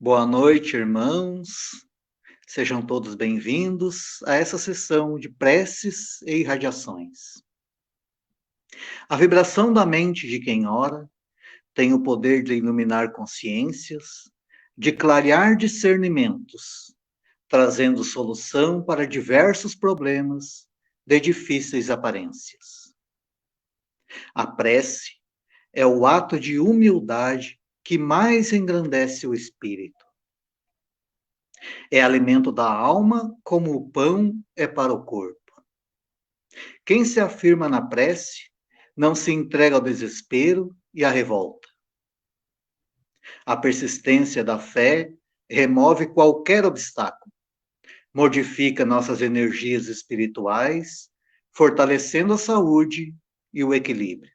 Boa noite, irmãos. Sejam todos bem-vindos a essa sessão de preces e irradiações. A vibração da mente de quem ora tem o poder de iluminar consciências, de clarear discernimentos, trazendo solução para diversos problemas de difíceis aparências. A prece é o ato de humildade que mais engrandece o espírito. É alimento da alma, como o pão é para o corpo. Quem se afirma na prece não se entrega ao desespero e à revolta. A persistência da fé remove qualquer obstáculo, modifica nossas energias espirituais, fortalecendo a saúde e o equilíbrio.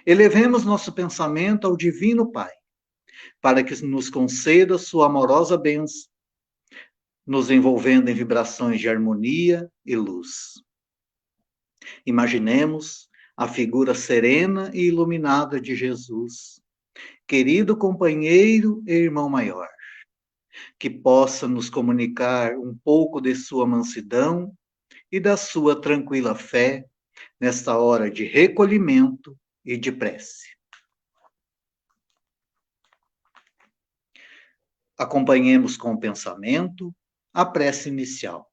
Elevemos nosso pensamento ao Divino Pai, para que nos conceda sua amorosa bênção, nos envolvendo em vibrações de harmonia e luz. Imaginemos a figura serena e iluminada de Jesus, querido companheiro e irmão maior, que possa nos comunicar um pouco de sua mansidão e da sua tranquila fé nesta hora de recolhimento e de prece. Acompanhemos com o pensamento a prece inicial.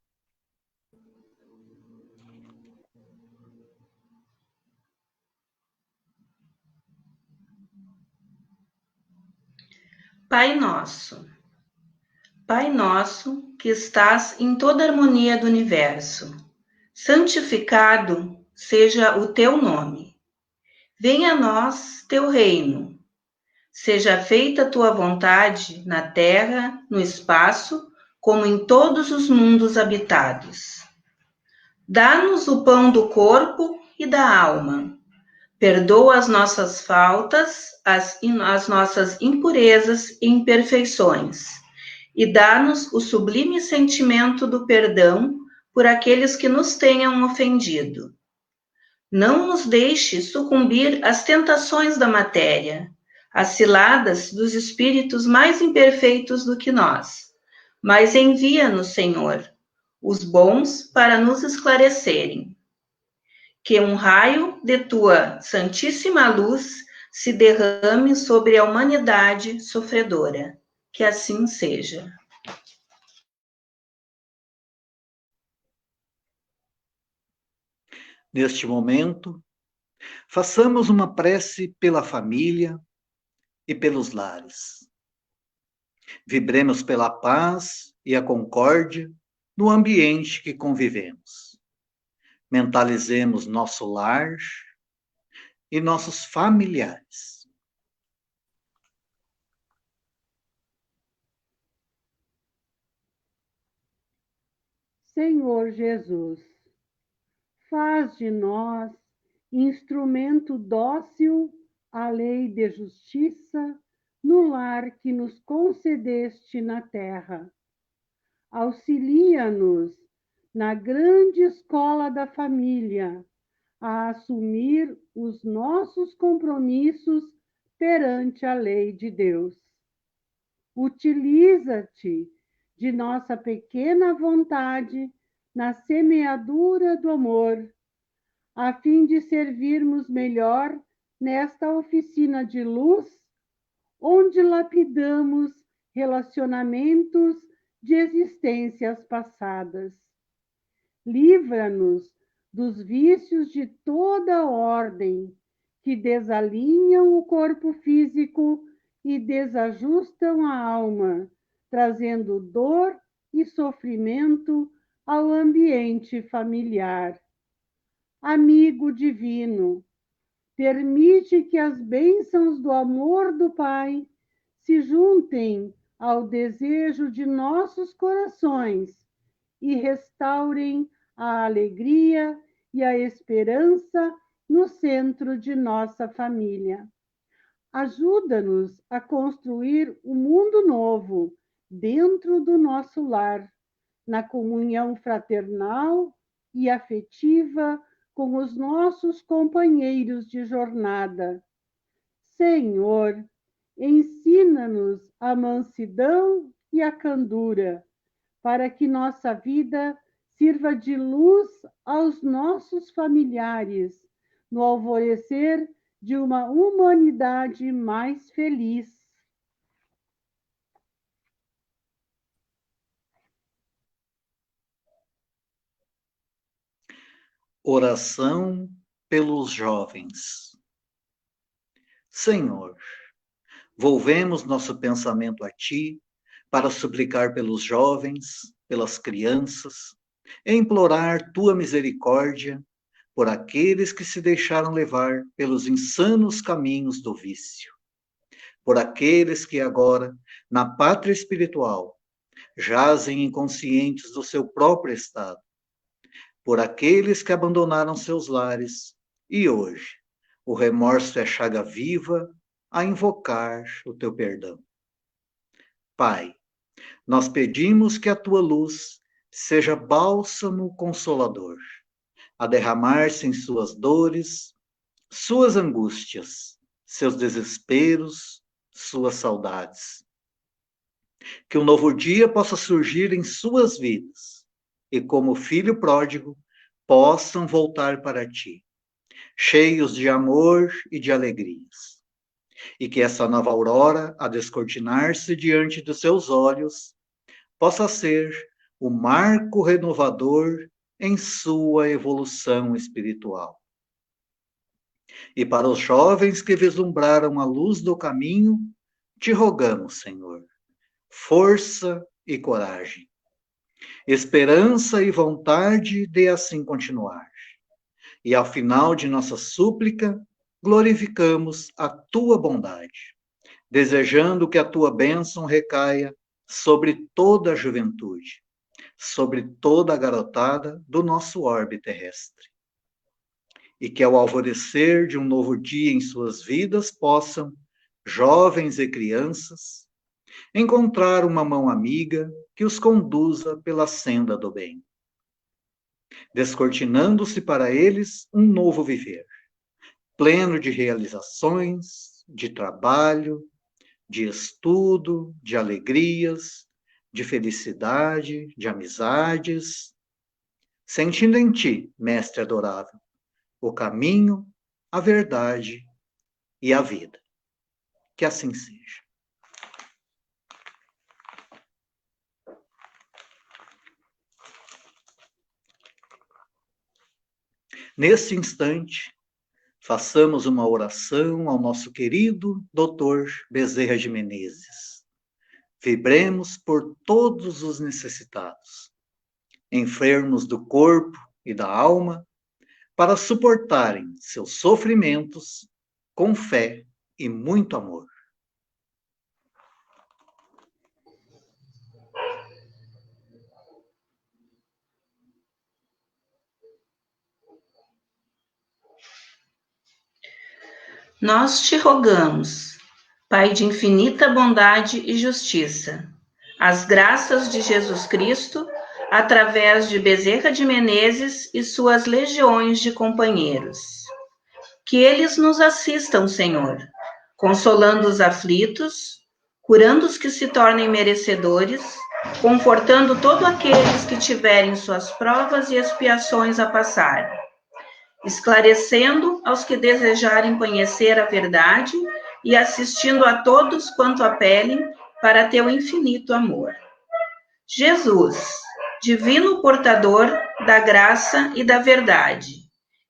Pai nosso que estás em toda a harmonia do universo, santificado seja o teu nome. Venha a nós teu reino. Seja feita a tua vontade na terra, no espaço, como em todos os mundos habitados. Dá-nos o pão do corpo e da alma. Perdoa as nossas faltas, as nossas impurezas e imperfeições, e dá-nos o sublime sentimento do perdão por aqueles que nos tenham ofendido. Não nos deixe sucumbir às tentações da matéria, às ciladas dos espíritos mais imperfeitos do que nós, mas envia-nos, Senhor, os bons para nos esclarecerem. Que um raio de tua santíssima luz se derrame sobre a humanidade sofredora. Que assim seja. Neste momento, façamos uma prece pela família e pelos lares. Vibremos pela paz e a concórdia no ambiente que convivemos. Mentalizemos nosso lar e nossos familiares. Senhor Jesus, faz de nós instrumento dócil à lei de justiça no lar que nos concedeste na terra. Auxilia-nos na grande escola da família a assumir os nossos compromissos perante a lei de Deus. Utiliza-te de nossa pequena vontade na semeadura do amor, a fim de servirmos melhor nesta oficina de luz, onde lapidamos relacionamentos de existências passadas. Livra-nos dos vícios de toda ordem que desalinham o corpo físico e desajustam a alma, trazendo dor e sofrimento ao ambiente familiar. Amigo divino, permite que as bênçãos do amor do Pai se juntem ao desejo de nossos corações e restaurem a alegria e a esperança no centro de nossa família. Ajuda-nos a construir um mundo novo dentro do nosso lar, na comunhão fraternal e afetiva com os nossos companheiros de jornada. Senhor, ensina-nos a mansidão e a candura, para que nossa vida sirva de luz aos nossos familiares, no alvorecer de uma humanidade mais feliz. Oração pelos jovens. Senhor, volvemos nosso pensamento a Ti para suplicar pelos jovens, pelas crianças, e implorar Tua misericórdia por aqueles que se deixaram levar pelos insanos caminhos do vício, por aqueles que agora, na pátria espiritual, jazem inconscientes do seu próprio estado, por aqueles que abandonaram seus lares e hoje o remorso é chaga viva a invocar o teu perdão. Pai, nós pedimos que a tua luz seja bálsamo consolador, a derramar-se em suas dores, suas angústias, seus desesperos, suas saudades. Que um novo dia possa surgir em suas vidas e, como filho pródigo, possam voltar para ti, cheios de amor e de alegrias. E que essa nova aurora, a descortinar-se diante dos seus olhos, possa ser o marco renovador em sua evolução espiritual. E para os jovens que vislumbraram a luz do caminho, te rogamos, Senhor, força e coragem, esperança e vontade de assim continuar. E ao final de nossa súplica, glorificamos a tua bondade, desejando que a tua bênção recaia sobre toda a juventude, sobre toda a garotada do nosso orbe terrestre. E que ao alvorecer de um novo dia em suas vidas possam, jovens e crianças, encontrar uma mão amiga que os conduza pela senda do bem, descortinando-se para eles um novo viver, pleno de realizações, de trabalho, de estudo, de alegrias, de felicidade, de amizades, sentindo em ti, Mestre adorável, o caminho, a verdade e a vida. Que assim seja. Nesse instante, façamos uma oração ao nosso querido Dr. Bezerra de Menezes. Vibremos por todos os necessitados, enfermos do corpo e da alma, para suportarem seus sofrimentos com fé e muito amor. Nós te rogamos, Pai de infinita bondade e justiça, as graças de Jesus Cristo, através de Bezerra de Menezes e suas legiões de companheiros. Que eles nos assistam, Senhor, consolando os aflitos, curando os que se tornem merecedores, confortando todos aqueles que tiverem suas provas e expiações a passar, esclarecendo aos que desejarem conhecer a verdade e assistindo a todos quanto apelem para teu infinito amor. Jesus, divino portador da graça e da verdade,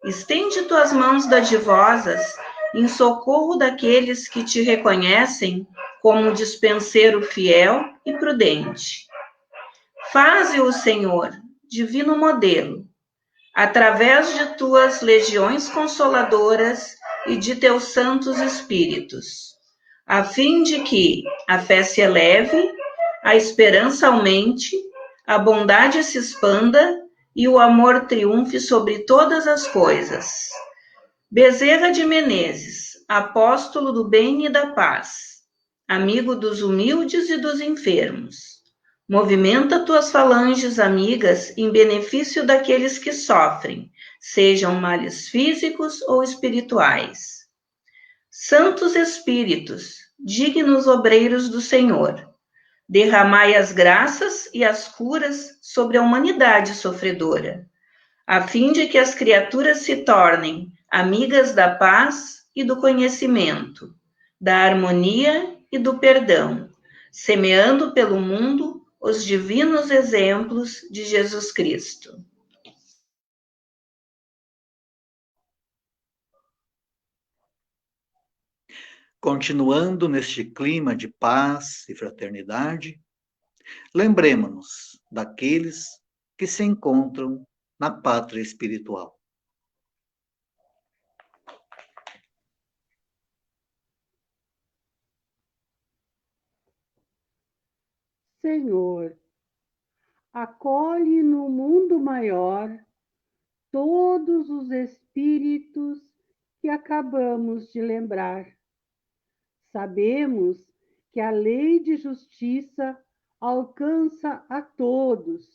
estende tuas mãos dadivosas em socorro daqueles que te reconhecem como um dispenseiro fiel e prudente. Faze-o, Senhor, divino modelo, através de tuas legiões consoladoras e de teus santos espíritos, a fim de que a fé se eleve, a esperança aumente, a bondade se expanda e o amor triunfe sobre todas as coisas. Bezerra de Menezes, apóstolo do bem e da paz, amigo dos humildes e dos enfermos, movimenta tuas falanges amigas em benefício daqueles que sofrem, sejam males físicos ou espirituais. Santos Espíritos, dignos obreiros do Senhor. Derramai as graças e as curas sobre a humanidade sofredora, a fim de que as criaturas se tornem amigas da paz e do conhecimento, da harmonia e do perdão, semeando pelo mundo os divinos exemplos de Jesus Cristo. Continuando neste clima de paz e fraternidade, lembremos-nos daqueles que se encontram na pátria espiritual. Senhor, acolhe no mundo maior todos os espíritos que acabamos de lembrar. Sabemos que a lei de justiça alcança a todos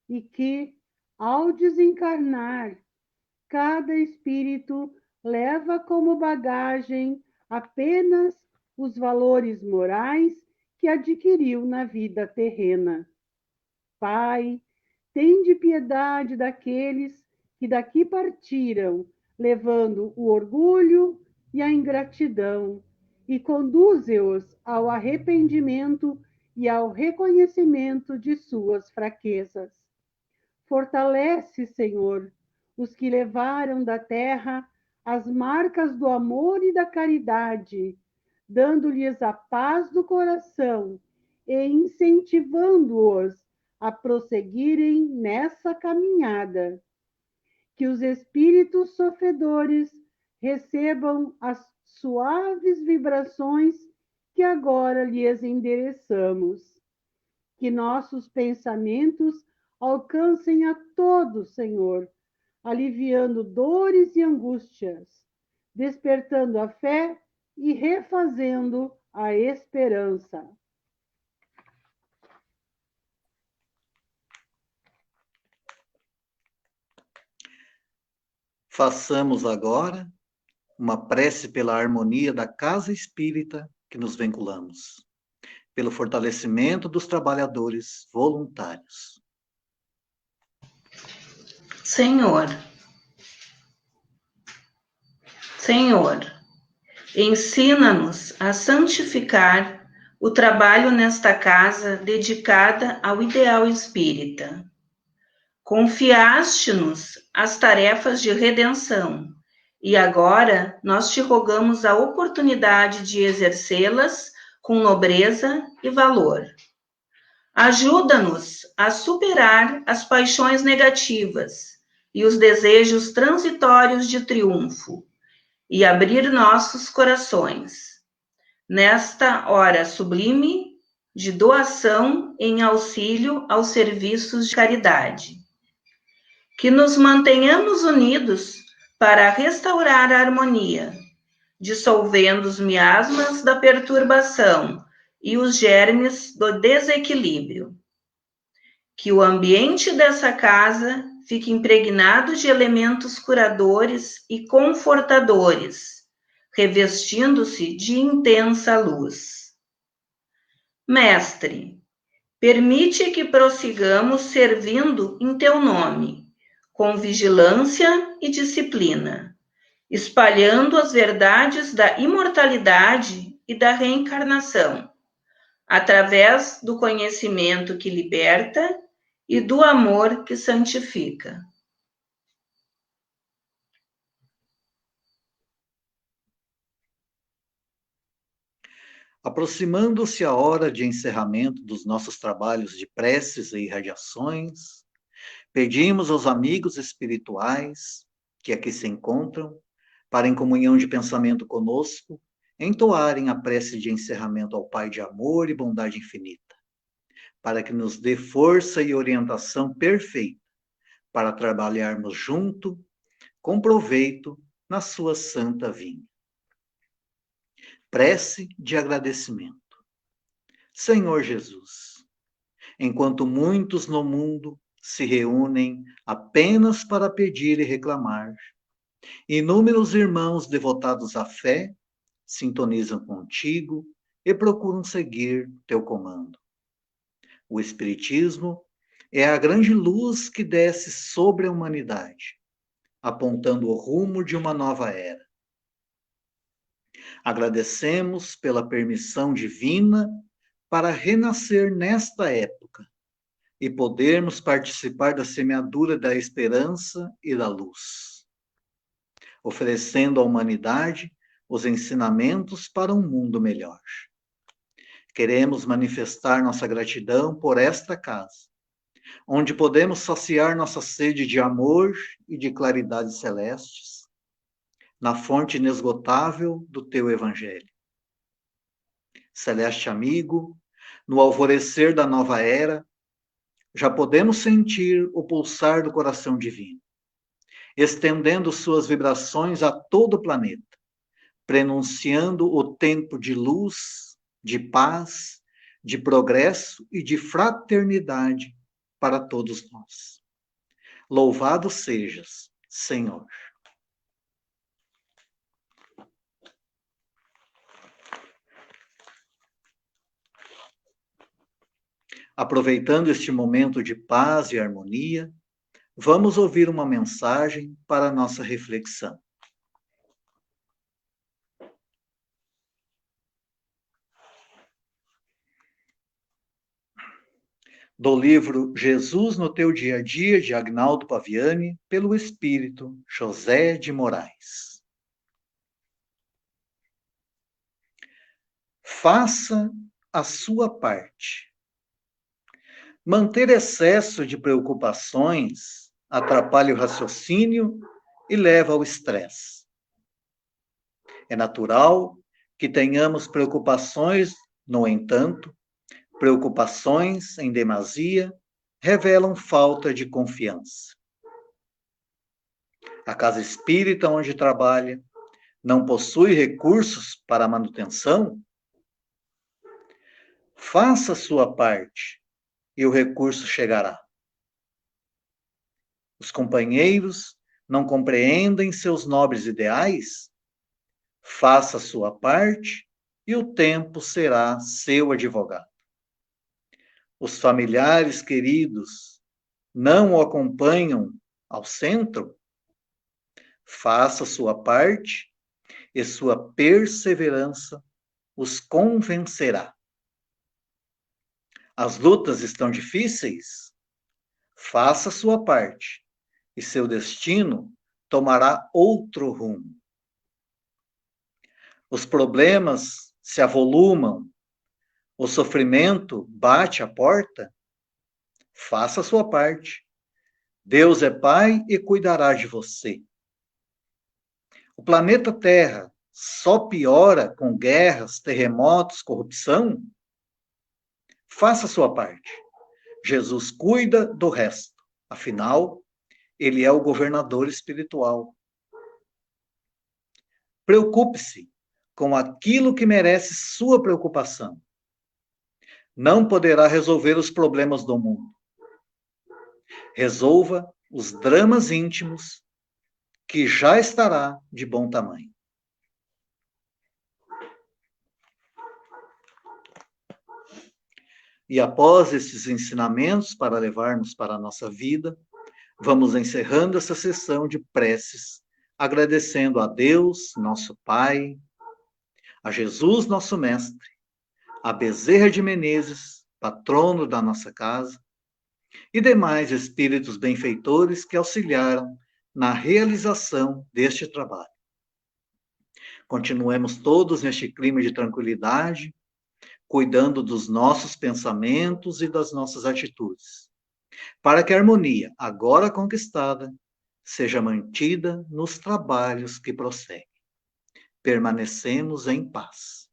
e que, ao desencarnar, cada espírito leva como bagagem apenas os valores morais que adquiriu na vida terrena. Pai, tende piedade daqueles que daqui partiram, levando o orgulho e a ingratidão, e conduze-os ao arrependimento e ao reconhecimento de suas fraquezas. Fortalece, Senhor, os que levaram da terra as marcas do amor e da caridade, dando-lhes a paz do coração e incentivando-os a prosseguirem nessa caminhada. Que os espíritos sofredores recebam as suaves vibrações que agora lhes endereçamos. Que nossos pensamentos alcancem a todos, Senhor, aliviando dores e angústias, despertando a fé e refazendo a esperança. Façamos agora uma prece pela harmonia da casa espírita que nos vinculamos, pelo fortalecimento dos trabalhadores voluntários. Senhor, ensina-nos a santificar o trabalho nesta casa dedicada ao ideal espírita. Confiaste-nos as tarefas de redenção, e agora nós te rogamos a oportunidade de exercê-las com nobreza e valor. Ajuda-nos a superar as paixões negativas e os desejos transitórios de triunfo, e abrir nossos corações, nesta hora sublime de doação em auxílio aos serviços de caridade. Que nos mantenhamos unidos para restaurar a harmonia, dissolvendo os miasmas da perturbação e os germes do desequilíbrio. Que o ambiente dessa casa fique impregnado de elementos curadores e confortadores, revestindo-se de intensa luz. Mestre, permite que prossigamos servindo em teu nome, com vigilância e disciplina, espalhando as verdades da imortalidade e da reencarnação, através do conhecimento que liberta e do amor que santifica. Aproximando-se a hora de encerramento dos nossos trabalhos de preces e irradiações, pedimos aos amigos espirituais que aqui se encontram, para em comunhão de pensamento conosco, entoarem a prece de encerramento ao Pai de amor e bondade infinita, para que nos dê força e orientação perfeita para trabalharmos junto, com proveito, na sua santa vinha. Prece de agradecimento. Senhor Jesus, enquanto muitos no mundo se reúnem apenas para pedir e reclamar, inúmeros irmãos devotados à fé sintonizam contigo e procuram seguir teu comando. O Espiritismo é a grande luz que desce sobre a humanidade, apontando o rumo de uma nova era. Agradecemos pela permissão divina para renascer nesta época e podermos participar da semeadura da esperança e da luz, oferecendo à humanidade os ensinamentos para um mundo melhor. Queremos manifestar nossa gratidão por esta casa, onde podemos saciar nossa sede de amor e de claridades celestes, na fonte inesgotável do teu Evangelho. Celeste amigo, no alvorecer da nova era, já podemos sentir o pulsar do coração divino, estendendo suas vibrações a todo o planeta, prenunciando o tempo de luz, de paz, de progresso e de fraternidade para todos nós. Louvado sejas, Senhor. Aproveitando este momento de paz e harmonia, vamos ouvir uma mensagem para a nossa reflexão. Do livro Jesus no Teu Dia a Dia, de Agnaldo Paviani, pelo Espírito José de Moraes. Faça a sua parte. Manter excesso de preocupações atrapalha o raciocínio e leva ao estresse. É natural que tenhamos preocupações, no entanto, preocupações em demasia revelam falta de confiança. A casa espírita onde trabalha não possui recursos para a manutenção? Faça a sua parte e o recurso chegará. Os companheiros não compreendem seus nobres ideais? Faça a sua parte e o tempo será seu advogado. Os familiares queridos não o acompanham ao centro? Faça a sua parte e sua perseverança os convencerá. As lutas estão difíceis? Faça a sua parte e seu destino tomará outro rumo. Os problemas se avolumam, o sofrimento bate à porta? Faça a sua parte. Deus é Pai e cuidará de você. O planeta Terra só piora com guerras, terremotos, corrupção? Faça a sua parte. Jesus cuida do resto. Afinal, ele é o governador espiritual. Preocupe-se com aquilo que merece sua preocupação. Não poderá resolver os problemas do mundo. Resolva os dramas íntimos, que já estará de bom tamanho. E após esses ensinamentos para levarmos para a nossa vida, vamos encerrando essa sessão de preces, agradecendo a Deus, nosso Pai, a Jesus, nosso Mestre, a Bezerra de Menezes, patrono da nossa casa, e demais espíritos benfeitores que auxiliaram na realização deste trabalho. Continuemos todos neste clima de tranquilidade, cuidando dos nossos pensamentos e das nossas atitudes, para que a harmonia, agora conquistada, seja mantida nos trabalhos que prosseguem. Permanecemos em paz.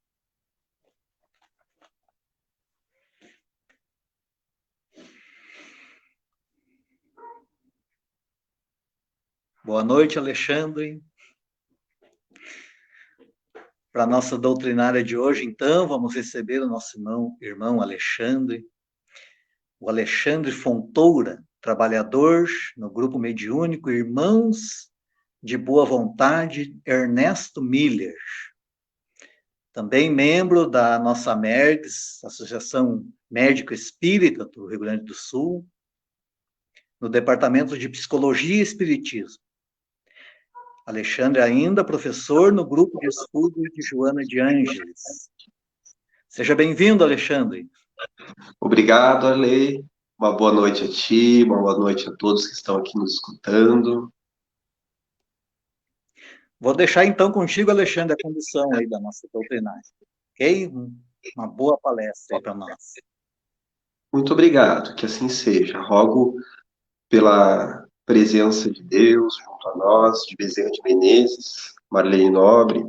Boa noite, Alexandre. Para a nossa doutrinária de hoje, então, vamos receber o nosso irmão Alexandre, o Alexandre Fontoura, trabalhador no grupo mediúnico Irmãos de Boa Vontade Ernesto Miller, também membro da nossa MERGS, Associação Médico Espírita do Rio Grande do Sul, no Departamento de Psicologia e Espiritismo. Alexandre ainda professor no grupo de estudo de Joana de Ângeles. Seja bem-vindo, Alexandre. Obrigado, Arley. Uma boa noite a ti, uma boa noite a todos que estão aqui nos escutando. Vou deixar então contigo, Alexandre, a condução aí da nossa doutrinária. Ok? Uma boa palestra aí para nós. Muito obrigado, que assim seja. Rogo pela presença de Deus junto a nós, de Bezerra de Menezes, Marlene Nobre,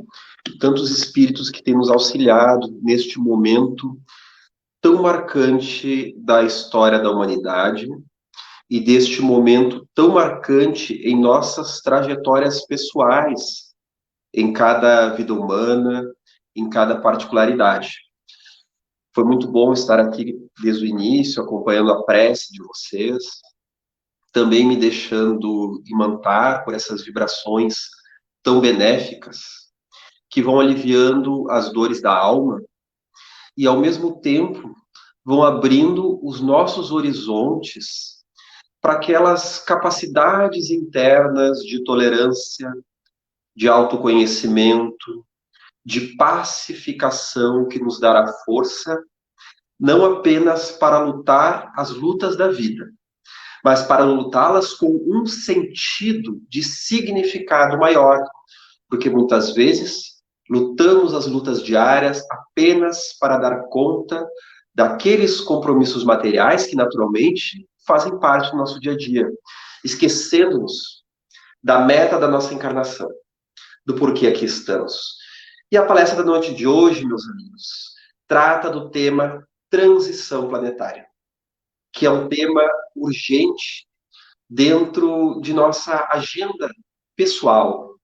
e tantos espíritos que têm nos auxiliado neste momento tão marcante da história da humanidade e deste momento tão marcante em nossas trajetórias pessoais, em cada vida humana, em cada particularidade. Foi muito bom estar aqui desde o início, acompanhando a prece de vocês, também me deixando imantar por essas vibrações tão benéficas, que vão aliviando as dores da alma e, ao mesmo tempo, vão abrindo os nossos horizontes para aquelas capacidades internas de tolerância, de autoconhecimento, de pacificação que nos dará força, não apenas para lutar as lutas da vida, mas para lutá-las com um sentido de significado maior, porque muitas vezes lutamos as lutas diárias apenas para dar conta daqueles compromissos materiais que naturalmente fazem parte do nosso dia a dia, esquecendo-nos da meta da nossa encarnação, do porquê aqui estamos. E a palestra da noite de hoje, meus amigos, trata do tema transição planetária, que é um tema urgente dentro de nossa agenda pessoal.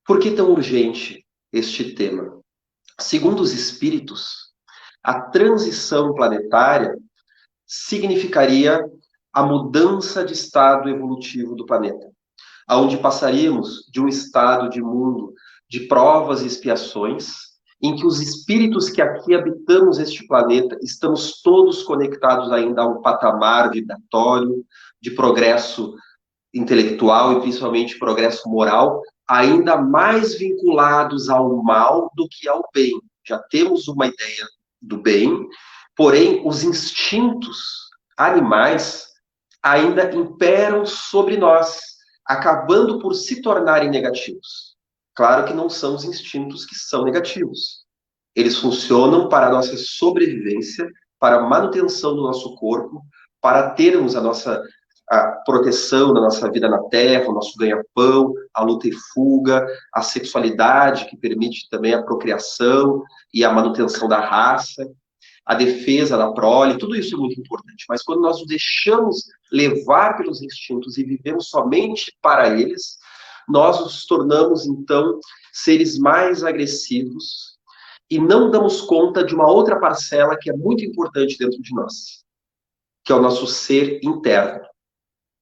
Por que tão urgente este tema? Segundo os espíritos, a transição planetária significaria a mudança de estado evolutivo do planeta, onde passaríamos de um estado de mundo de provas e expiações, em que os espíritos que aqui habitamos este planeta estamos todos conectados ainda a um patamar vibratório de progresso intelectual e principalmente progresso moral, ainda mais vinculados ao mal do que ao bem. Já temos uma ideia do bem, porém os instintos animais ainda imperam sobre nós, acabando por se tornarem negativos. Claro que não são os instintos que são negativos. Eles funcionam para a nossa sobrevivência, para a manutenção do nosso corpo, para termos a proteção da nossa vida na Terra, o nosso ganha-pão, a luta e fuga, a sexualidade que permite também a procriação e a manutenção da raça, a defesa da prole, tudo isso é muito importante. Mas quando nós nos deixamos levar pelos instintos e vivemos somente para eles, nós nos tornamos, então, seres mais agressivos e não damos conta de uma outra parcela que é muito importante dentro de nós, que é o nosso ser interno.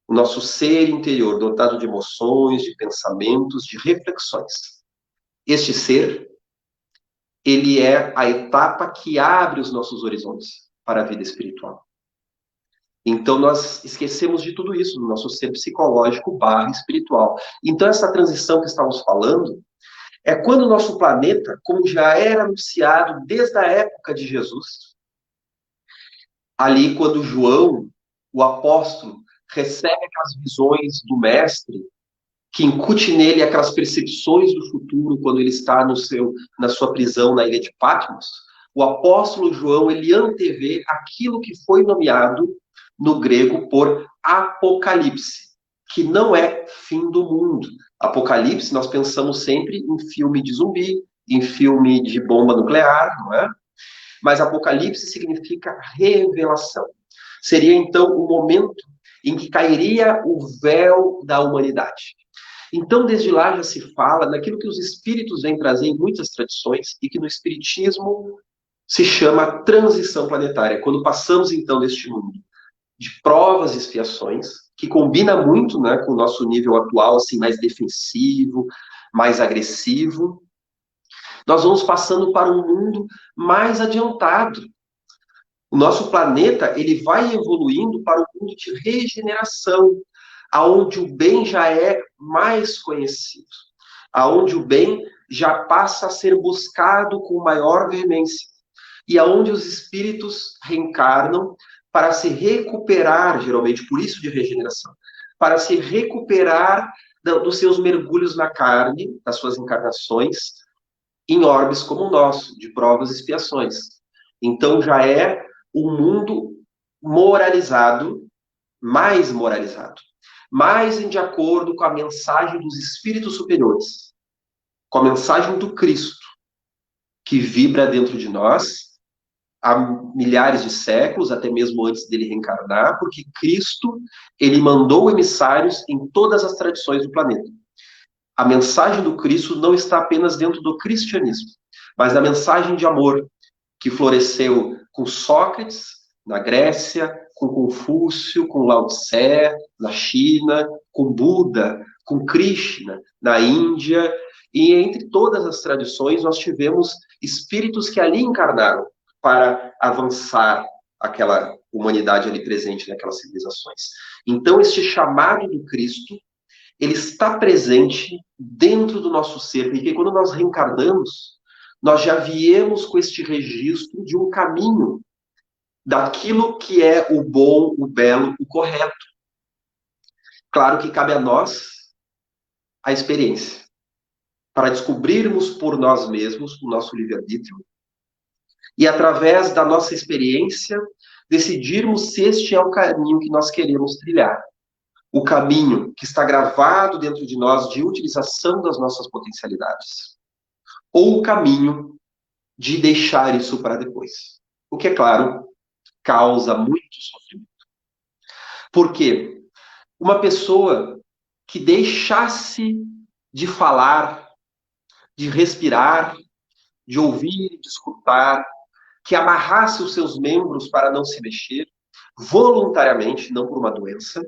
O nosso ser interior, dotado de emoções, de pensamentos, de reflexões. Este ser, ele é a etapa que abre os nossos horizontes para a vida espiritual. Então, nós esquecemos de tudo isso, do nosso ser psicológico / espiritual. Então, essa transição que estamos falando é quando o nosso planeta, como já era anunciado desde a época de Jesus, ali quando João, o apóstolo, recebe aquelas visões do Mestre, que incute nele aquelas percepções do futuro quando ele está na sua prisão na ilha de Patmos, o apóstolo João, ele antevê aquilo que foi nomeado no grego por Apocalipse, que não é fim do mundo. Apocalipse, nós pensamos sempre em filme de zumbi, em filme de bomba nuclear, não é? Mas Apocalipse significa revelação. Seria, então, o momento em que cairia o véu da humanidade. Então, desde lá já se fala naquilo que os espíritos vêm trazer em muitas tradições e que no espiritismo se chama transição planetária. Quando passamos, então, deste mundo de provas e expiações, que combina muito, né, com o nosso nível atual, assim, mais defensivo, mais agressivo, Nós vamos passando para um mundo mais adiantado. O nosso planeta, ele vai evoluindo para um mundo de regeneração, aonde o bem já é mais conhecido, aonde o bem já passa a ser buscado com maior veemência, e aonde os espíritos reencarnam para se recuperar, geralmente por isso de regeneração, para se recuperar dos seus mergulhos na carne, das suas encarnações, em orbes como o nosso, de provas e expiações. Então já é um mundo moralizado, mais de acordo com a mensagem dos espíritos superiores, com a mensagem do Cristo, que vibra dentro de nós há milhares de séculos, até mesmo antes dele reencarnar, porque Cristo, ele mandou emissários em todas as tradições do planeta. A mensagem do Cristo não está apenas dentro do cristianismo, mas na mensagem de amor que floresceu com Sócrates, na Grécia, com Confúcio, com Lao Tse, na China, com Buda, com Krishna, na Índia, e entre todas as tradições nós tivemos espíritos que ali encarnaram para avançar aquela humanidade ali presente naquelas civilizações. Então, este chamado do Cristo, ele está presente dentro do nosso ser, porque quando nós reencarnamos, nós já viemos com este registro de um caminho daquilo que é o bom, o belo, o correto. Claro que cabe a nós a experiência, para descobrirmos por nós mesmos o nosso livre-arbítrio e, através da nossa experiência, decidirmos se este é o caminho que nós queremos trilhar. O caminho que está gravado dentro de nós de utilização das nossas potencialidades. Ou o caminho de deixar isso para depois. O que, é claro, causa muito sofrimento. Por quê? Uma pessoa que deixasse de falar, de respirar, de ouvir, de escutar, que amarrasse os seus membros para não se mexer, voluntariamente, não por uma doença,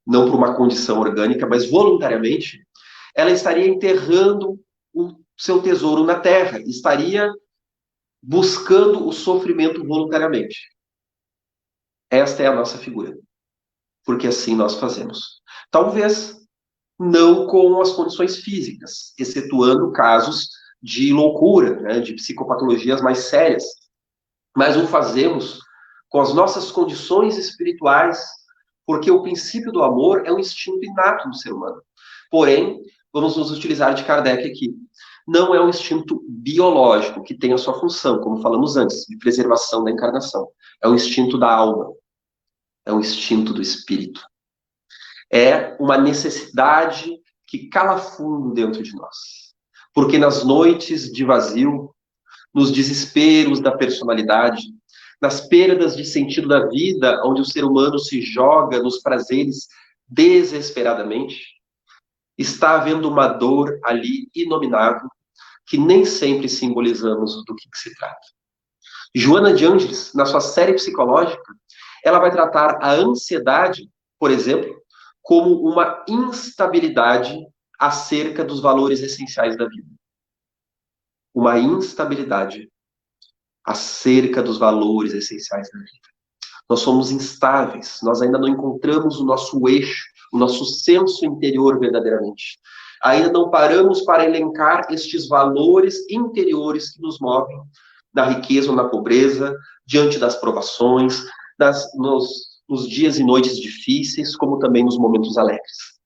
não por uma condição orgânica, mas voluntariamente, ela estaria enterrando o seu tesouro na terra, estaria buscando o sofrimento voluntariamente. Esta é a nossa figura, porque assim nós fazemos. Talvez não com as condições físicas, excetuando casos de loucura, né, de psicopatologias mais sérias, mas o fazemos com as nossas condições espirituais, porque o princípio do amor é um instinto inato no ser humano. Porém, vamos nos utilizar de Kardec aqui. Não é um instinto biológico que tem a sua função, como falamos antes, de preservação da encarnação. É um instinto da alma. É um instinto do espírito. É uma necessidade que cala fundo dentro de nós. Porque nas noites de vazio, nos desesperos da personalidade, nas perdas de sentido da vida, onde o ser humano se joga nos prazeres desesperadamente, está havendo uma dor ali inominável, que nem sempre simbolizamos do que se trata. Joana de Ângeles, na sua série psicológica, ela vai tratar a ansiedade, por exemplo, como uma instabilidade acerca dos valores essenciais da vida. Uma instabilidade acerca dos valores essenciais da vida. Nós somos instáveis, nós ainda não encontramos o nosso eixo, o nosso senso interior verdadeiramente. Ainda não paramos para elencar estes valores interiores que nos movem na riqueza ou na pobreza, diante das provações, nos dias e noites difíceis, como também nos momentos alegres.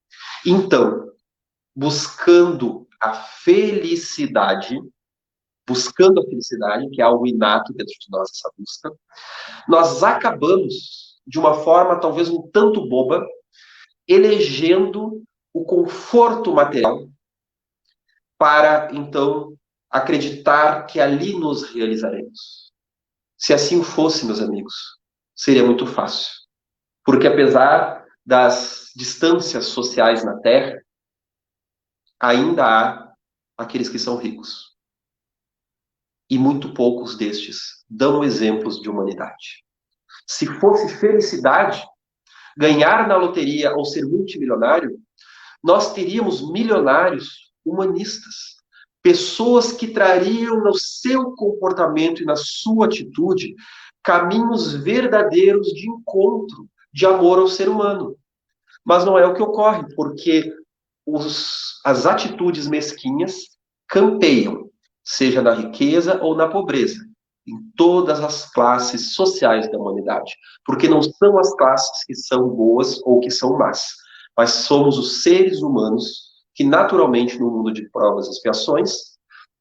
Então, buscando a felicidade, que é algo inato dentro de nós, essa busca, nós acabamos, de uma forma talvez um tanto boba, elegendo o conforto material para, então, acreditar que ali nos realizaremos. Se assim fosse, meus amigos, seria muito fácil. Porque apesar das distâncias sociais na Terra, ainda há aqueles que são ricos. E muito poucos destes dão exemplos de humanidade. Se fosse felicidade, ganhar na loteria ou ser multimilionário, nós teríamos milionários humanistas, pessoas que trariam no seu comportamento e na sua atitude caminhos verdadeiros de encontro, de amor ao ser humano. Mas não é o que ocorre, porque as atitudes mesquinhas campeiam, seja na riqueza ou na pobreza, em todas as classes sociais da humanidade. Porque não são as classes que são boas ou que são más, mas somos os seres humanos que, naturalmente, no mundo de provas e expiações,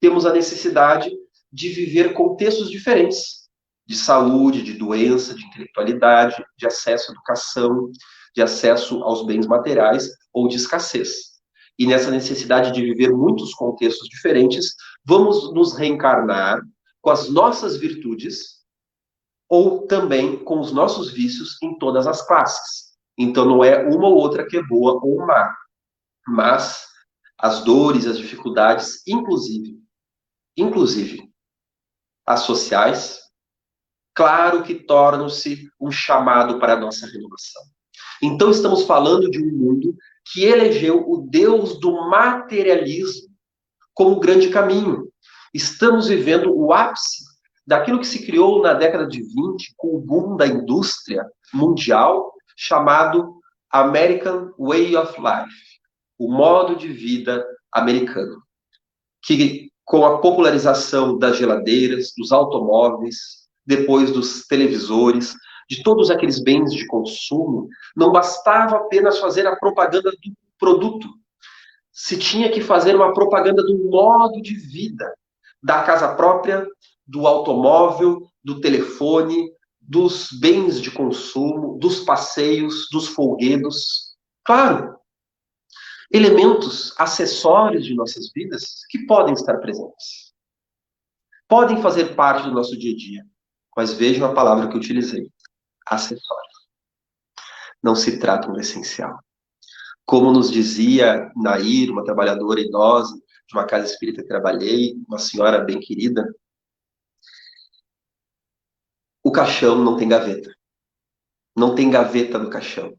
temos a necessidade de viver contextos diferentes, de saúde, de doença, de intelectualidade, de acesso à educação, de acesso aos bens materiais ou de escassez. E nessa necessidade de viver muitos contextos diferentes, vamos nos reencarnar com as nossas virtudes ou também com os nossos vícios em todas as classes. Então não é uma ou outra que é boa ou má, mas as dores, as dificuldades, inclusive as sociais, claro que tornam-se um chamado para a nossa renovação. Então estamos falando de um mundo que elegeu o Deus do materialismo como grande caminho. Estamos vivendo o ápice daquilo que se criou na década de 20, com o boom da indústria mundial, chamado American Way of Life, o modo de vida americano, que com a popularização das geladeiras, dos automóveis, depois dos televisores, de todos aqueles bens de consumo, não bastava apenas fazer a propaganda do produto. Se tinha que fazer uma propaganda do modo de vida, da casa própria, do automóvel, do telefone, dos bens de consumo, dos passeios, dos folguedos. Claro, elementos, acessórios de nossas vidas que podem estar presentes. Podem fazer parte do nosso dia a dia. Mas vejam a palavra que eu utilizei. Acessórios. Não se trata do essencial. Como nos dizia Nair, uma trabalhadora idosa de uma casa espírita que trabalhei, uma senhora bem querida, o caixão não tem gaveta. Não tem gaveta no caixão.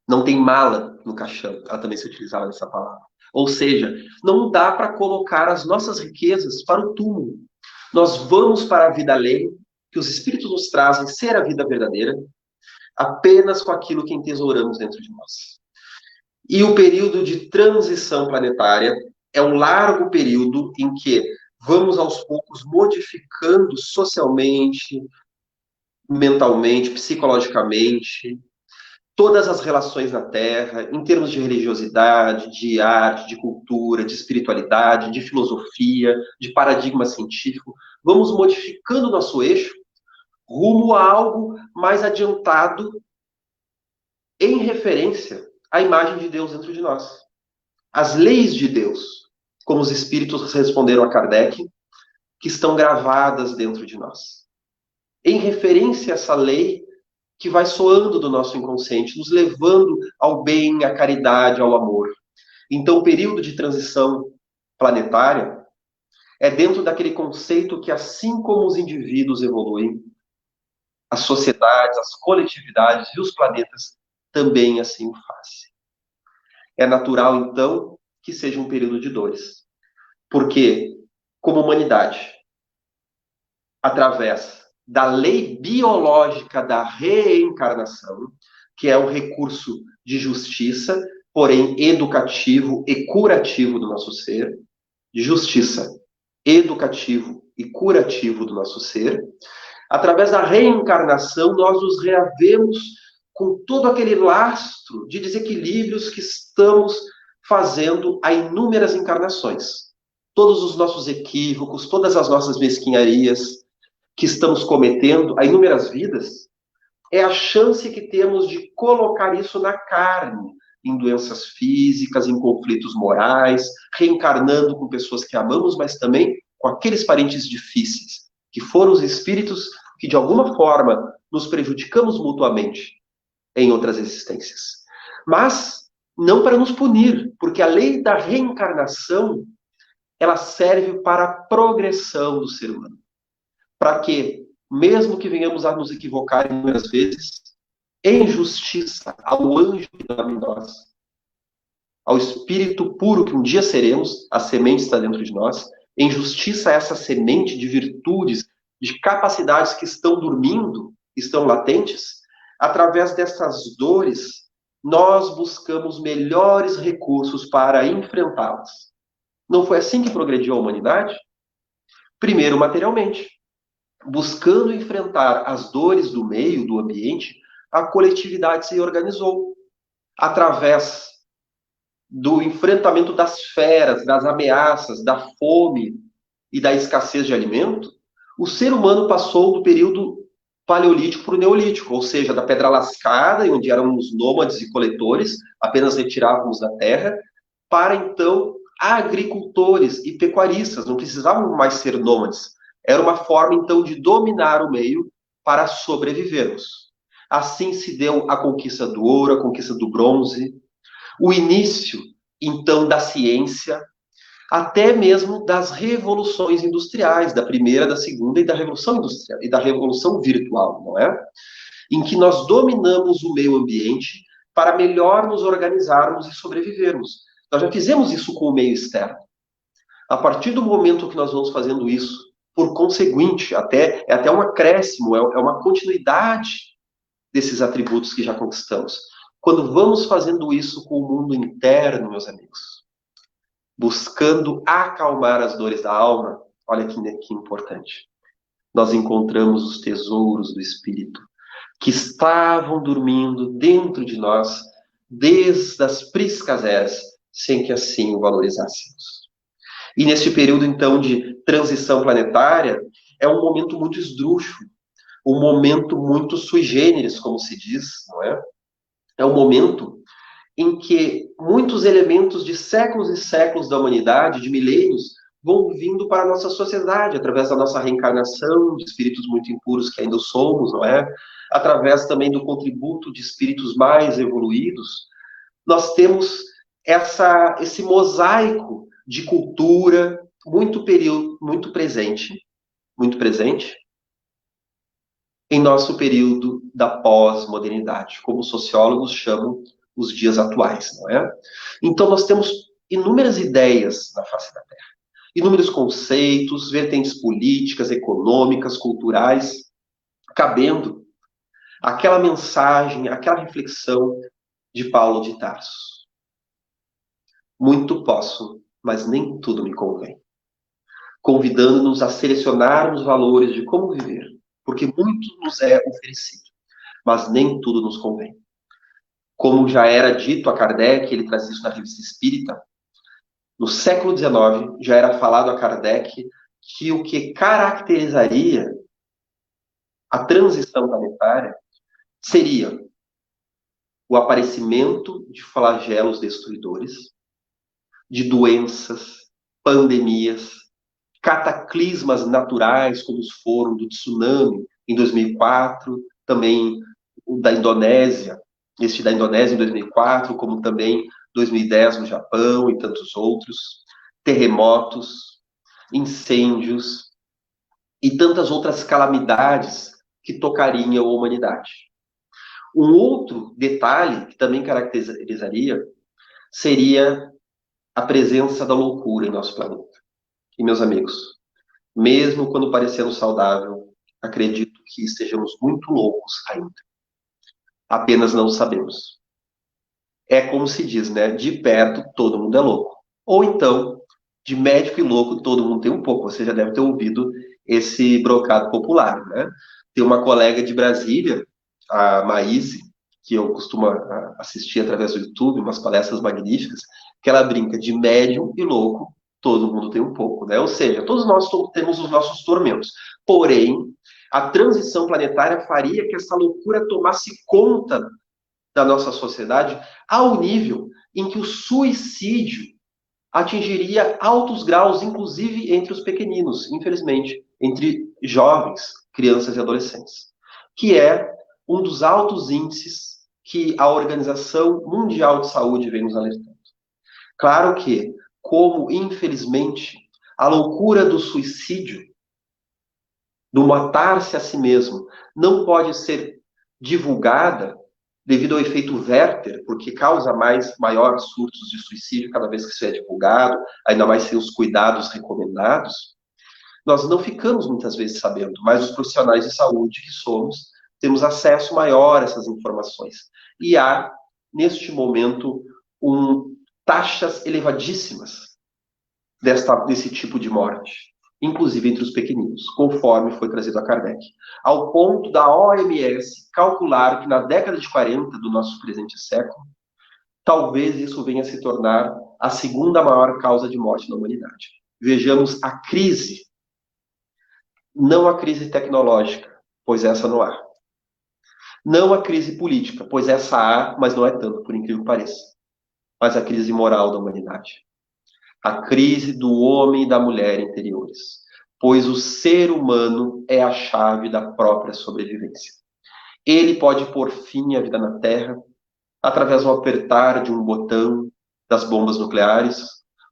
Não tem mala no caixão. Ela também se utilizava essa palavra. Ou seja, não dá para colocar as nossas riquezas para o túmulo. Nós vamos para a vida além, que os espíritos nos trazem ser a vida verdadeira, apenas com aquilo que entesouramos dentro de nós. E o período de transição planetária é um largo período em que vamos aos poucos modificando socialmente, mentalmente, psicologicamente, todas as relações na Terra, em termos de religiosidade, de arte, de cultura, de espiritualidade, de filosofia, de paradigma científico. Vamos modificando o nosso eixo rumo a algo mais adiantado em referência à imagem de Deus dentro de nós. As leis de Deus, como os espíritos responderam a Kardec, que estão gravadas dentro de nós. Em referência a essa lei que vai soando do nosso inconsciente, nos levando ao bem, à caridade, ao amor. Então, o período de transição planetária é dentro daquele conceito que, assim como os indivíduos evoluem, as sociedades, as coletividades e os planetas também assim o fazem. É natural, então, que seja um período de dores. Porque, como humanidade, através da lei biológica da reencarnação, que é um recurso de justiça, porém educativo e curativo do nosso ser, de justiça, educativo e curativo do nosso ser, através da reencarnação nós nos reavemos com todo aquele lastro de desequilíbrios que estamos fazendo a inúmeras encarnações. Todos os nossos equívocos, todas as nossas mesquinharias, que estamos cometendo a inúmeras vidas, é a chance que temos de colocar isso na carne, em doenças físicas, em conflitos morais, reencarnando com pessoas que amamos, mas também com aqueles parentes difíceis, que foram os espíritos que de alguma forma nos prejudicamos mutuamente em outras existências. Mas não para nos punir, porque a lei da reencarnação, ela serve para a progressão do ser humano. Para que, mesmo que venhamos a nos equivocar inúmeras vezes, em justiça ao anjo que dorme em nós, ao espírito puro que um dia seremos, a semente está dentro de nós, em justiça a essa semente de virtudes, de capacidades que estão dormindo, estão latentes, através dessas dores, nós buscamos melhores recursos para enfrentá-las. Não foi assim que progrediu a humanidade? Primeiro, materialmente, buscando enfrentar as dores do meio, do ambiente, a coletividade se organizou através do enfrentamento das feras, das ameaças, da fome e da escassez de alimento. O ser humano passou do período paleolítico para o neolítico, ou seja, da pedra lascada, onde éramos nômades e coletores, apenas retirávamos da terra, para então agricultores e pecuaristas, não precisavam mais ser nômades. Era uma forma então de dominar o meio para sobrevivermos. Assim se deu a conquista do ouro, a conquista do bronze, o início então da ciência, até mesmo das revoluções industriais, da primeira, da segunda e da revolução industrial e da revolução virtual, não é? Em que nós dominamos o meio ambiente para melhor nos organizarmos e sobrevivermos. Nós já fizemos isso com o meio externo. A partir do momento que nós vamos fazendo isso, por conseguinte, é até um acréscimo, é uma continuidade desses atributos que já conquistamos. Quando vamos fazendo isso com o mundo interno, meus amigos, buscando acalmar as dores da alma, olha que importante. Nós encontramos os tesouros do espírito que estavam dormindo dentro de nós desde as priscas eras, sem que assim o valorizássemos. E neste período, então, de transição planetária, é um momento muito esdrúxulo, um momento muito sui generis, como se diz, não é? É um momento em que muitos elementos de séculos e séculos da humanidade, de milênios, vão vindo para a nossa sociedade, através da nossa reencarnação, de espíritos muito impuros que ainda somos, não é? Através também do contributo de espíritos mais evoluídos, nós temos esse mosaico de cultura muito presente em nosso período da pós-modernidade, como os sociólogos chamam os dias atuais, não é? Então nós temos inúmeras ideias na face da Terra, inúmeros conceitos, vertentes políticas, econômicas, culturais, cabendo aquela mensagem, aquela reflexão de Paulo de Tarso. Muito posso, mas nem tudo me convém. Convidando-nos a selecionarmos valores de como viver, porque muito nos é oferecido, mas nem tudo nos convém. Como já era dito a Kardec, ele traz isso na Revista Espírita, no século XIX já era falado a Kardec que o que caracterizaria a transição planetária seria o aparecimento de flagelos destruidores, de doenças, pandemias, cataclismas naturais, como os foram do tsunami em 2004, também o da Indonésia, este da Indonésia em 2004, como também 2010 no Japão e tantos outros, terremotos, incêndios e tantas outras calamidades que tocariam a humanidade. Um outro detalhe que também caracterizaria seria a presença da loucura em nosso planeta. E, meus amigos, mesmo quando parecendo saudável, acredito que estejamos muito loucos ainda. Apenas não sabemos. É como se diz, né? De perto, todo mundo é louco. Ou então, de médico e louco, todo mundo tem um pouco. Você já deve ter ouvido esse brocado popular, né? Tem uma colega de Brasília, a Maíse, que eu costumo assistir através do YouTube, umas palestras magníficas, que ela brinca de médium e louco, todo mundo tem um pouco, né? Ou seja, todos nós temos os nossos tormentos. Porém, a transição planetária faria que essa loucura tomasse conta da nossa sociedade ao nível em que o suicídio atingiria altos graus, inclusive entre os pequeninos, infelizmente, entre jovens, crianças e adolescentes, que é um dos altos índices que a Organização Mundial de Saúde vem nos alertando. Claro que, como, infelizmente, a loucura do suicídio, do matar-se a si mesmo, não pode ser divulgada devido ao efeito Werther, porque causa maiores surtos de suicídio cada vez que isso é divulgado, ainda mais sem os cuidados recomendados, nós não ficamos muitas vezes sabendo, mas os profissionais de saúde que somos, temos acesso maior a essas informações. E há, neste momento, taxas elevadíssimas desse tipo de morte, inclusive entre os pequeninos, conforme foi trazido a Kardec. Ao ponto da OMS calcular que na década de 40 do nosso presente século, talvez isso venha a se tornar a segunda maior causa de morte na humanidade. Vejamos a crise, não a crise tecnológica, pois essa não há. Não a crise política, pois essa há, mas não é tanto, por incrível que pareça. Mas a crise moral da humanidade. A crise do homem e da mulher interiores, pois o ser humano é a chave da própria sobrevivência. Ele pode pôr fim à vida na Terra através do apertar de um botão das bombas nucleares,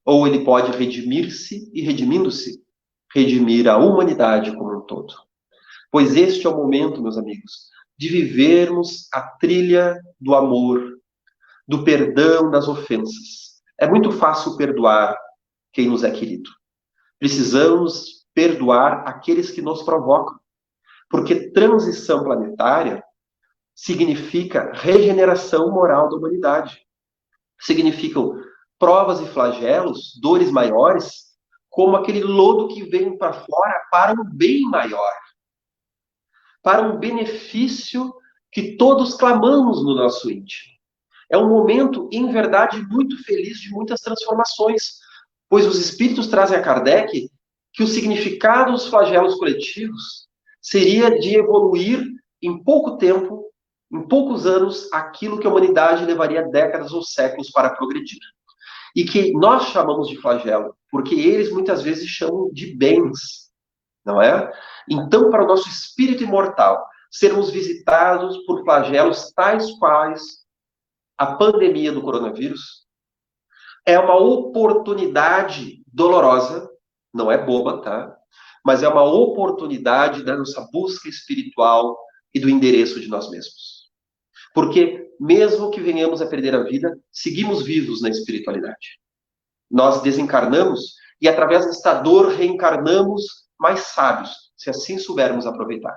ou ele pode redimir-se e, redimindo-se, redimir a humanidade como um todo. Pois este é o momento, meus amigos, de vivermos a trilha do amor, do perdão das ofensas. É muito fácil perdoar quem nos é querido. Precisamos perdoar aqueles que nos provocam. Porque transição planetária significa regeneração moral da humanidade. Significam provas e flagelos, dores maiores, como aquele lodo que vem para fora para um bem maior. Para um benefício que todos clamamos no nosso íntimo. É um momento, em verdade, muito feliz de muitas transformações, pois os espíritos trazem a Kardec que o significado dos flagelos coletivos seria de evoluir em pouco tempo, em poucos anos, aquilo que a humanidade levaria décadas ou séculos para progredir. E que nós chamamos de flagelo, porque eles muitas vezes chamam de bens, não é? Então, para o nosso espírito imortal, sermos visitados por flagelos tais quais a pandemia do coronavírus, é uma oportunidade dolorosa, não é boba, tá? Mas é uma oportunidade da nossa busca espiritual e do endereço de nós mesmos. Porque, mesmo que venhamos a perder a vida, seguimos vivos na espiritualidade. Nós desencarnamos e, através desta dor, reencarnamos mais sábios, se assim soubermos aproveitar.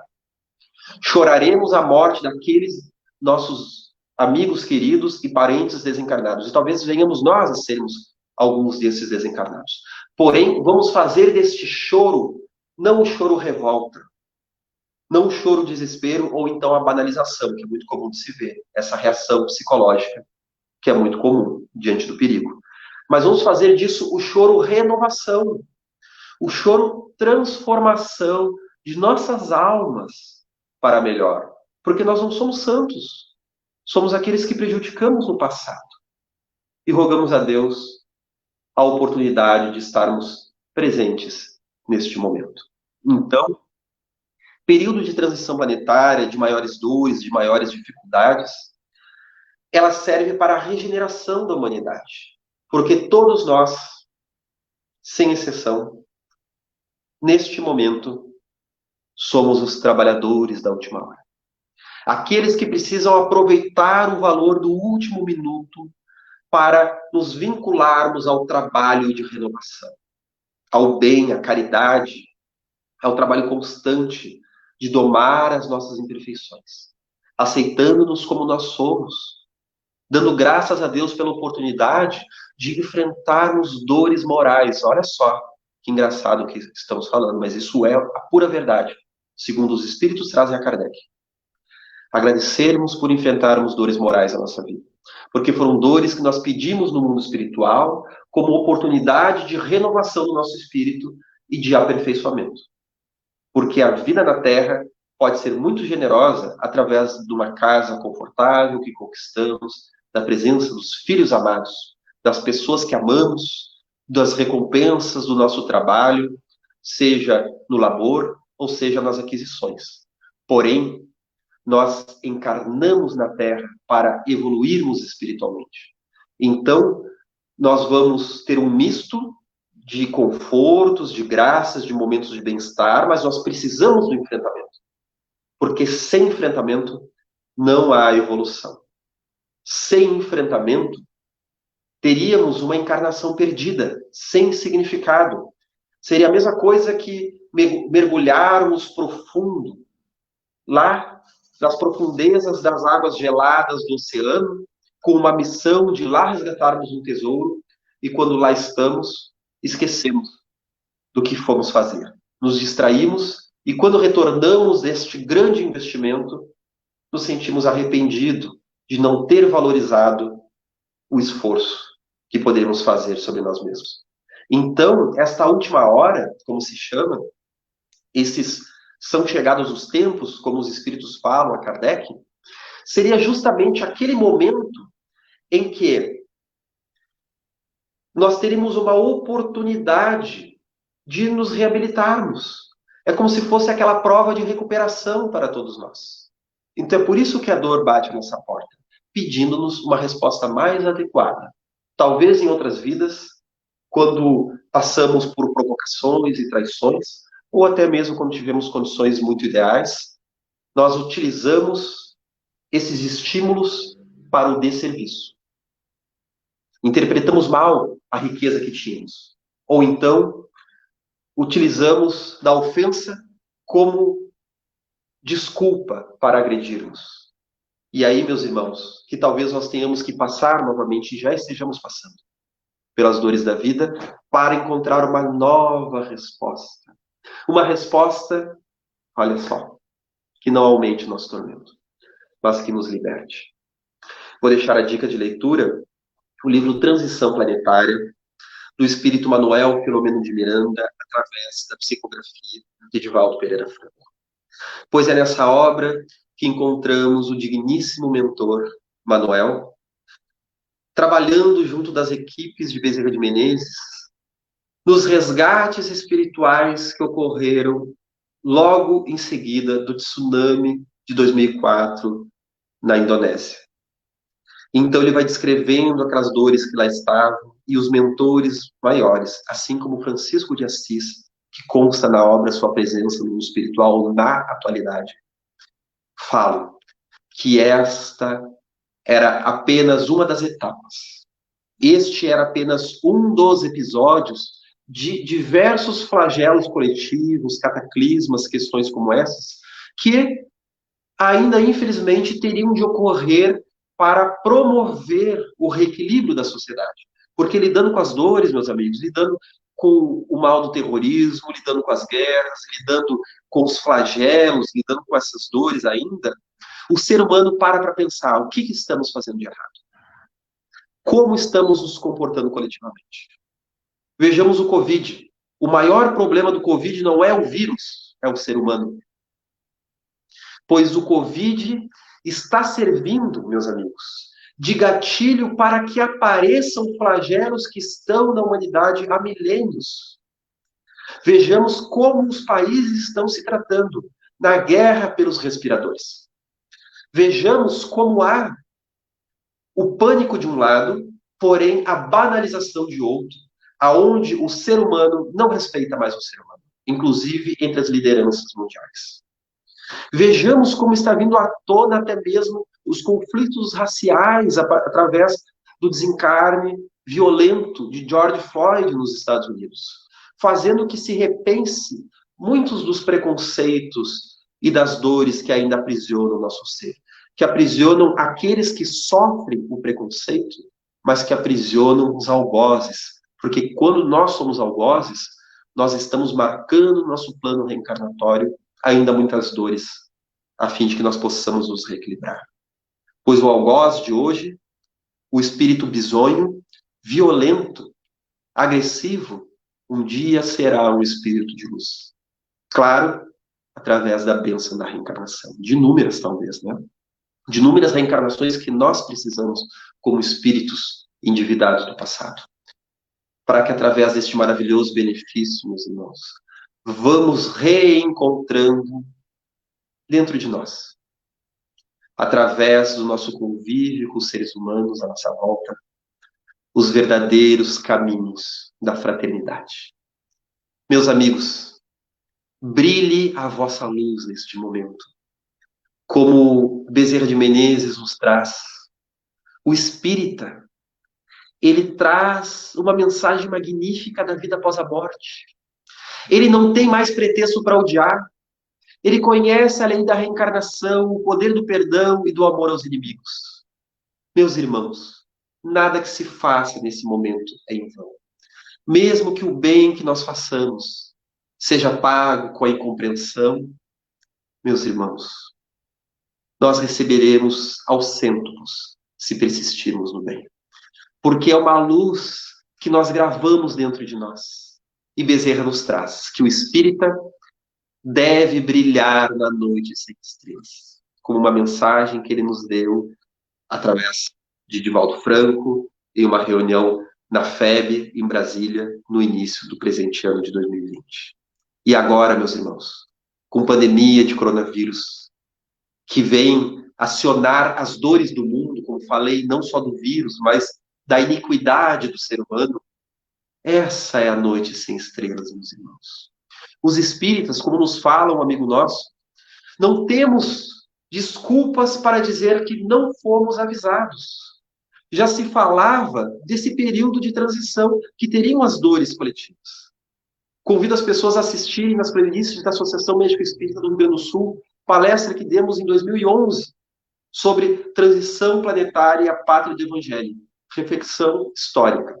Choraremos a morte daqueles nossos amigos queridos e parentes desencarnados. E talvez venhamos nós a sermos alguns desses desencarnados. Porém, vamos fazer deste choro, não o choro revolta, não o choro desespero, ou então a banalização, que é muito comum de se ver. Essa reação psicológica, que é muito comum diante do perigo. Mas vamos fazer disso o choro renovação, o choro transformação de nossas almas para melhor. Porque nós não somos santos. Somos aqueles que prejudicamos no passado. E rogamos a Deus a oportunidade de estarmos presentes neste momento. Então, período de transição planetária, de maiores dores, de maiores dificuldades, ela serve para a regeneração da humanidade. Porque todos nós, sem exceção, neste momento, somos os trabalhadores da última hora. Aqueles que precisam aproveitar o valor do último minuto para nos vincularmos ao trabalho de renovação, ao bem, à caridade, ao trabalho constante de domar as nossas imperfeições, aceitando-nos como nós somos, dando graças a Deus pela oportunidade de enfrentarmos dores morais. Olha só que engraçado que estamos falando, mas isso é a pura verdade, segundo os Espíritos trazem a Kardec. Agradecermos por enfrentarmos dores morais na nossa vida. Porque foram dores que nós pedimos no mundo espiritual como oportunidade de renovação do nosso espírito e de aperfeiçoamento. Porque a vida na Terra pode ser muito generosa através de uma casa confortável que conquistamos, da presença dos filhos amados, das pessoas que amamos, das recompensas do nosso trabalho, seja no labor ou seja nas aquisições. Porém, nós encarnamos na Terra para evoluirmos espiritualmente. Então, nós vamos ter um misto de confortos, de graças, de momentos de bem-estar, mas nós precisamos do enfrentamento. Porque sem enfrentamento não há evolução. sem enfrentamento, teríamos uma encarnação perdida, sem significado. Seria a mesma coisa que mergulharmos profundo, lá nas profundezas das águas geladas do oceano, com uma missão de lá resgatarmos um tesouro, e quando lá estamos, esquecemos do que fomos fazer. Nos distraímos, e quando retornamos deste grande investimento, nos sentimos arrependidos de não ter valorizado o esforço que podemos fazer sobre nós mesmos. Então, esta última hora, como se chama, esses são chegados os tempos, como os espíritos falam a Kardec, seria justamente aquele momento em que nós teríamos uma oportunidade de nos reabilitarmos. É como se fosse aquela prova de recuperação para todos nós. Então é por isso que a dor bate nessa porta, pedindo-nos uma resposta mais adequada. Talvez em outras vidas, quando passamos por provocações e traições, ou até mesmo quando tivemos condições muito ideais, nós utilizamos esses estímulos para o desserviço. Interpretamos mal a riqueza que tínhamos. Ou então, utilizamos da ofensa como desculpa para agredirmos. E aí, meus irmãos, que talvez nós tenhamos que passar novamente, e já estejamos passando, pelas dores da vida, para encontrar uma nova resposta. Uma resposta, olha só, que não aumente o nosso tormento, mas que nos liberte. Vou deixar a dica de leitura, o livro Transição Planetária, do espírito Manuel Filomeno de Miranda, através da psicografia de Edivaldo Pereira Franco. Pois é nessa obra que encontramos o digníssimo mentor Manuel, trabalhando junto das equipes de Bezerra de Menezes, nos resgates espirituais que ocorreram logo em seguida do tsunami de 2004 na Indonésia. Então ele vai descrevendo aquelas dores que lá estavam e os mentores maiores, assim como Francisco de Assis, que consta na obra sua presença no mundo espiritual na atualidade, falam que esta era apenas uma das etapas. Este era apenas um dos episódios de diversos flagelos coletivos, cataclismas, questões como essas, que ainda, infelizmente, teriam de ocorrer para promover o reequilíbrio da sociedade. Porque lidando com as dores, meus amigos, lidando com o mal do terrorismo, lidando com as guerras, lidando com os flagelos, lidando com essas dores ainda, o ser humano para pensar o que estamos fazendo de errado. Como estamos nos comportando coletivamente. Vejamos o Covid. O maior problema do Covid não é o vírus, é o ser humano. Pois o Covid está servindo, meus amigos, de gatilho para que apareçam flagelos que estão na humanidade há milênios. Vejamos como os países estão se tratando na guerra pelos respiradores. Vejamos como há o pânico de um lado, porém a banalização de outro, aonde o ser humano não respeita mais o ser humano, inclusive entre as lideranças mundiais. Vejamos como está vindo à tona até mesmo os conflitos raciais através do desencarne violento de George Floyd nos Estados Unidos, fazendo que se repense muitos dos preconceitos e das dores que ainda aprisionam o nosso ser, que aprisionam aqueles que sofrem o preconceito, mas que aprisionam os algozes, porque quando nós somos algozes, nós estamos marcando no nosso plano reencarnatório ainda muitas dores, a fim de que nós possamos nos reequilibrar. Pois o algoz de hoje, o espírito bizonho, violento, agressivo, um dia será um espírito de luz. Claro, através da bênção da reencarnação. De inúmeras, talvez, né? De inúmeras reencarnações que nós precisamos como espíritos endividados do passado. Para que através deste maravilhoso benefício, meus irmãos, vamos reencontrando dentro de nós, através do nosso convívio com os seres humanos à nossa volta, os verdadeiros caminhos da fraternidade. Meus amigos, brilhe a vossa luz neste momento. Como Bezerra de Menezes nos traz, O espírita, ele traz uma mensagem magnífica da vida após a morte. Ele não tem mais pretexto para odiar. Ele conhece a lei da reencarnação, o poder do perdão e do amor aos inimigos. Meus irmãos, nada que se faça nesse momento é em vão. Mesmo que o bem que nós façamos seja pago com a incompreensão, meus irmãos, nós receberemos aos cêntulos se persistirmos no bem. Porque é uma luz que nós gravamos dentro de nós. E Bezerra nos traz que o espírita deve brilhar na noite sem estrelas, como uma mensagem que ele nos deu através de Divaldo Franco, em uma reunião na FEB, em Brasília, no início do presente ano de 2020. E agora, meus irmãos, com pandemia de coronavírus, que vem acionar as dores do mundo, como falei, não só do vírus, mas da iniquidade do ser humano, essa é a noite sem estrelas, meus irmãos. Os espíritas, como nos fala um amigo nosso, não temos desculpas para dizer que não fomos avisados. Já se falava desse período de transição que teriam as dores coletivas. Convido as pessoas a assistirem nas playlists da Associação Médico Espírita do Rio Grande do Sul, palestra que demos em 2011 sobre transição planetária e a pátria do Evangelho, reflexão histórica,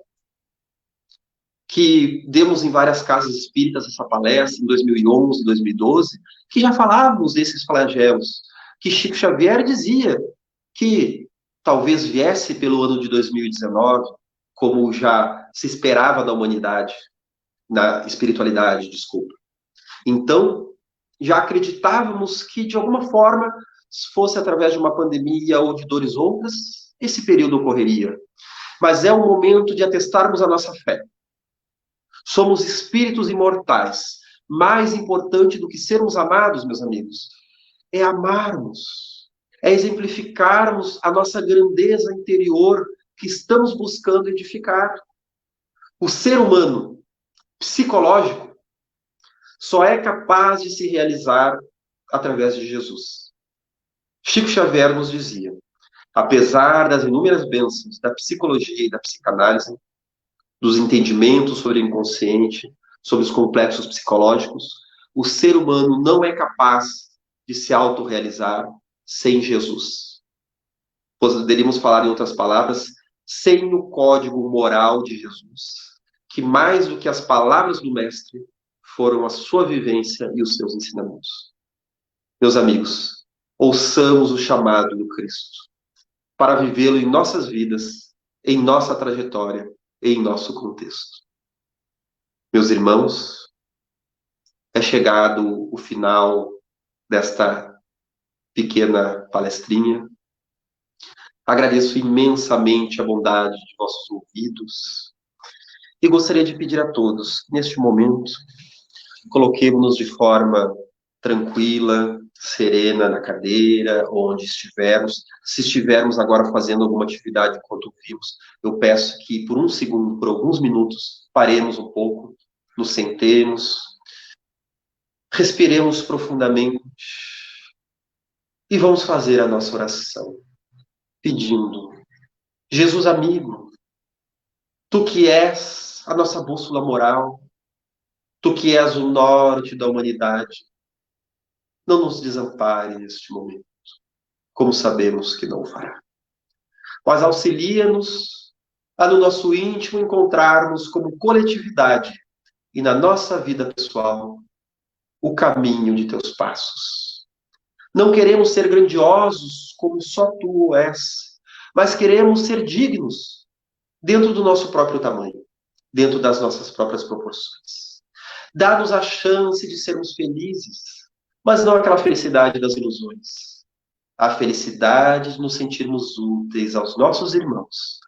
que demos em várias casas espíritas essa palestra, em 2011, 2012, que já falávamos desses flagelos, que Chico Xavier dizia que talvez viesse pelo ano de 2019, como já se esperava da humanidade, na espiritualidade, desculpa. Então, já acreditávamos que, de alguma forma, se fosse através de uma pandemia ou de dores outras, esse período ocorreria. Mas é o momento de atestarmos a nossa fé. Somos espíritos imortais. Mais importante do que sermos amados, meus amigos, é amarmos, é exemplificarmos a nossa grandeza interior que estamos buscando edificar. O ser humano psicológico só é capaz de se realizar através de Jesus. Chico Xavier nos dizia, apesar das inúmeras bênçãos da psicologia e da psicanálise, dos entendimentos sobre o inconsciente, sobre os complexos psicológicos, o ser humano não é capaz de se autorrealizar sem Jesus. Poderíamos falar, em outras palavras, sem o código moral de Jesus, que mais do que as palavras do Mestre, foram a sua vivência e os seus ensinamentos. Meus amigos, ouçamos o chamado do Cristo, para vivê-lo em nossas vidas, em nossa trajetória, em nosso contexto. Meus irmãos, é chegado o final desta pequena palestrinha. Agradeço imensamente a bondade de vossos ouvidos e gostaria de pedir a todos, neste momento, coloquemos-nos de forma tranquila, serena na cadeira, onde estivermos. Se estivermos agora fazendo alguma atividade enquanto ouvimos, eu peço que por um segundo, por alguns minutos, paremos um pouco, nos sentemos, respiremos profundamente e vamos fazer a nossa oração, pedindo, Jesus amigo, tu que és a nossa bússola moral, tu que és o norte da humanidade, não nos desampare neste momento, como sabemos que não o fará. Mas auxilia-nos a no nosso íntimo encontrarmos como coletividade e na nossa vida pessoal o caminho de teus passos. Não queremos ser grandiosos como só tu és, mas queremos ser dignos dentro do nosso próprio tamanho, dentro das nossas próprias proporções. Dá-nos a chance de sermos felizes, mas não aquela felicidade das ilusões. A felicidade de nos sentirmos úteis aos nossos irmãos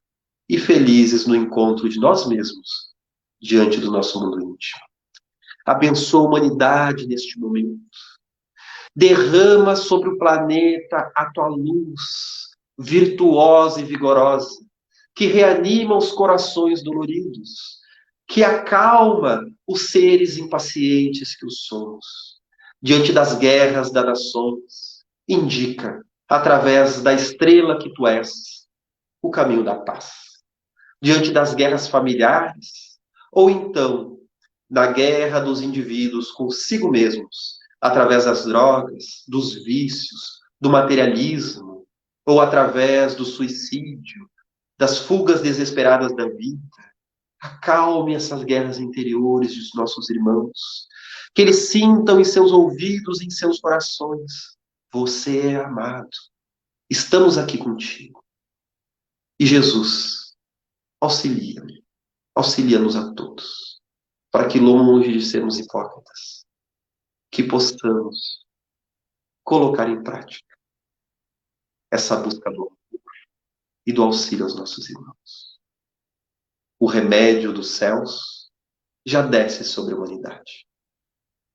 e felizes no encontro de nós mesmos diante do nosso mundo íntimo. Abençoa a humanidade neste momento. Derrama sobre o planeta a tua luz, virtuosa e vigorosa, que reanima os corações doloridos, que acalma os seres impacientes que os somos. Diante das guerras das nações, indica, através da estrela que tu és, o caminho da paz. Diante das guerras familiares, ou então na guerra dos indivíduos consigo mesmos, através das drogas, dos vícios, do materialismo, ou através do suicídio, das fugas desesperadas da vida. Acalme essas guerras interiores dos nossos irmãos, que eles sintam em seus ouvidos, em seus corações: você é amado, estamos aqui contigo. E Jesus, auxilia-me, auxilia-nos a todos, para que longe de sermos hipócritas, que possamos colocar em prática essa busca do amor e do auxílio aos nossos irmãos. O remédio dos céus já desce sobre a humanidade,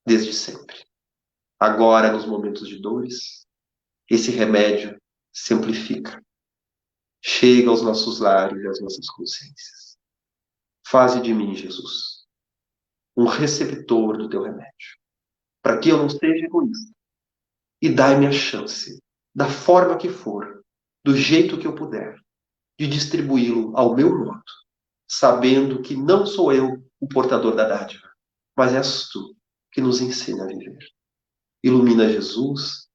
desde sempre. Agora, nos momentos de dores, esse remédio se amplifica, chega aos nossos lares e às nossas consciências. Faze de mim, Jesus, um receptor do teu remédio, para que eu não seja egoísta, e dai-me a chance, da forma que for, do jeito que eu puder, de distribuí-lo ao meu modo, sabendo que não sou eu o portador da dádiva, mas és tu que nos ensina a viver. Ilumina, Jesus,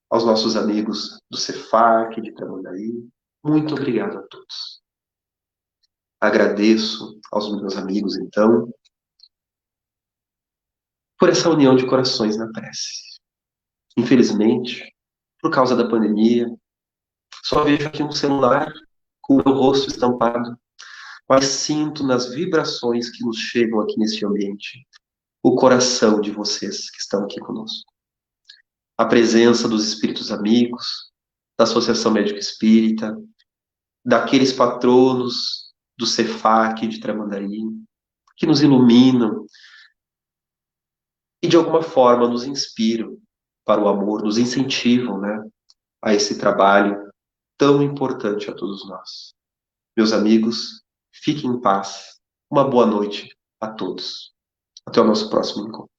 aos nossos amigos do Cefac, de Tramandaí. Muito obrigado a todos. Agradeço aos meus amigos, então, por essa união de corações na prece. Infelizmente, por causa da pandemia, só vejo aqui um celular com o meu rosto estampado, mas sinto nas vibrações que nos chegam aqui nesse ambiente o coração de vocês que estão aqui conosco. A presença dos espíritos amigos, da Associação Médico Espírita, daqueles patronos do Cefac de Tramandaí, que nos iluminam e de alguma forma nos inspiram para o amor, nos incentivam, né, a esse trabalho tão importante a todos nós. Meus amigos, fiquem em paz. Uma boa noite a todos. Até o nosso próximo encontro.